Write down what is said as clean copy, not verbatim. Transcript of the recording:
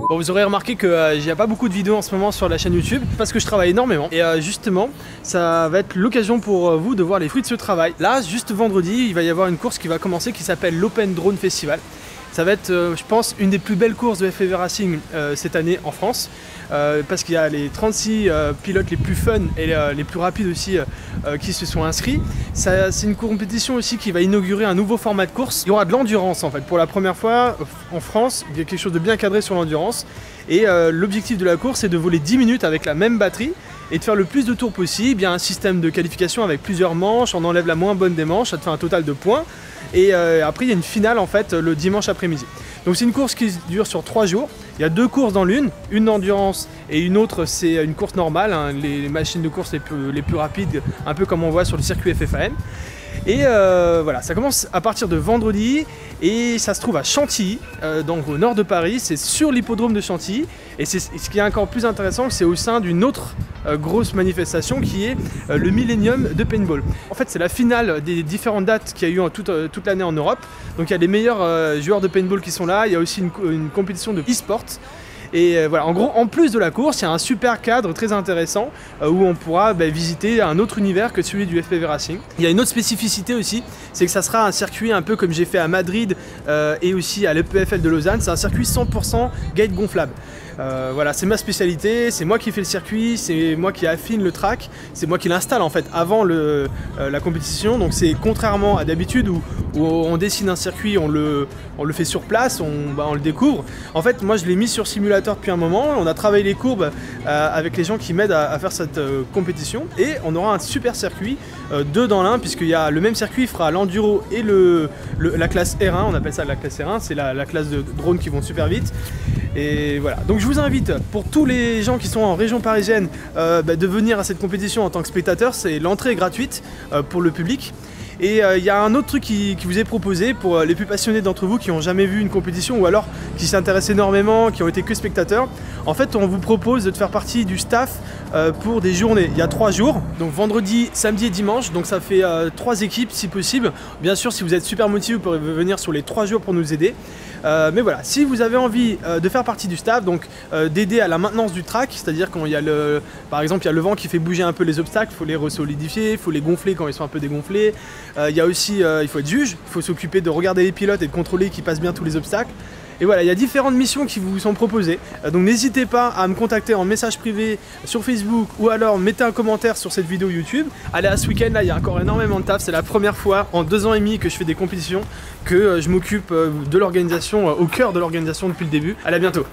Bon, vous aurez remarqué que il n'y a pas beaucoup de vidéos en ce moment sur la chaîne YouTube parce que je travaille énormément et justement ça va être l'occasion pour vous de voir les fruits de ce travail. Là, juste vendredi, il va y avoir une course qui va commencer qui s'appelle l'Open Drone Festival. Ça va être, je pense, une des plus belles courses de FPV Racing cette année en France parce qu'il y a les 36 pilotes les plus fun et les plus rapides aussi qui se sont inscrits. C'est une compétition aussi qui va inaugurer un nouveau format de course. Il y aura de l'endurance en fait. Pour la première fois en France, il y a quelque chose de bien cadré sur l'endurance. Et l'objectif de la course est de voler 10 minutes avec la même batterie et de faire le plus de tours possible. Il y a un système de qualification avec plusieurs manches, on enlève la moins bonne des manches, ça te fait un total de points. Et après il y a une finale en fait le dimanche après-midi. Donc c'est une course qui dure sur 3 jours. Il y a 2 courses dans l'une, une d'endurance et une autre c'est une course normale, hein, les machines de course les plus rapides, un peu comme on voit sur le circuit FFAM. Et voilà, ça commence à partir de vendredi et ça se trouve à Chantilly, donc au nord de Paris, c'est sur l'hippodrome de Chantilly. Et ce qui est encore plus intéressant, c'est au sein d'une autre grosse manifestation qui est le Millennium de Paintball. En fait, c'est la finale des différentes dates qu'il y a eu toute l'année en Europe. Donc il y a les meilleurs joueurs de paintball qui sont là, il y a aussi une compétition de e-sport. Et voilà, en gros, en plus de la course, il y a un super cadre très intéressant où on pourra visiter un autre univers que celui du FPV Racing. Il y a une autre spécificité aussi, c'est que ça sera un circuit un peu comme j'ai fait à Madrid et aussi à l'EPFL de Lausanne. C'est un circuit 100% gate gonflable. Voilà, c'est ma spécialité, c'est moi qui fais le circuit, c'est moi qui affine le track, c'est moi qui l'installe en fait avant la compétition. Donc c'est contrairement à d'habitude où on dessine un circuit, on le fait sur place, on le découvre. En fait, moi je l'ai mis sur simulateur depuis un moment, on a travaillé les courbes avec les gens qui m'aident à faire cette compétition et on aura un super circuit, 2 dans l'un, puisqu'il y a le même circuit, il fera l'enduro et la classe R1, on appelle ça la classe R1, c'est la classe de drones qui vont super vite. Et voilà, donc je vous invite pour tous les gens qui sont en région parisienne de venir à cette compétition en tant que spectateur. C'est l'entrée est gratuite pour le public. Et il y a un autre truc qui vous est proposé pour les plus passionnés d'entre vous qui n'ont jamais vu une compétition ou alors qui s'intéressent énormément, qui ont été que spectateurs. En fait, on vous propose de faire partie du staff pour des journées. Il y a 3 jours, donc vendredi, samedi et dimanche. Donc ça fait 3 équipes si possible. Bien sûr, si vous êtes super motivé, vous pourrez venir sur les 3 jours pour nous aider. Mais voilà, si vous avez envie de faire partie du staff, donc d'aider à la maintenance du track, c'est-à-dire quand il y a par exemple, il y a le vent qui fait bouger un peu les obstacles, il faut les resolidifier, il faut les gonfler quand ils sont un peu dégonflés. Il y a aussi, il faut être juge, il faut s'occuper de regarder les pilotes et de contrôler qu'ils passent bien tous les obstacles. Et voilà, il y a différentes missions qui vous sont proposées. Donc n'hésitez pas à me contacter en message privé sur Facebook ou alors mettez un commentaire sur cette vidéo YouTube. Allez, à ce week-end là, il y a encore énormément de taf. C'est la première fois en 2 ans et demi que je fais des compétitions, que je m'occupe de l'organisation, au cœur de l'organisation depuis le début. Allez, à bientôt.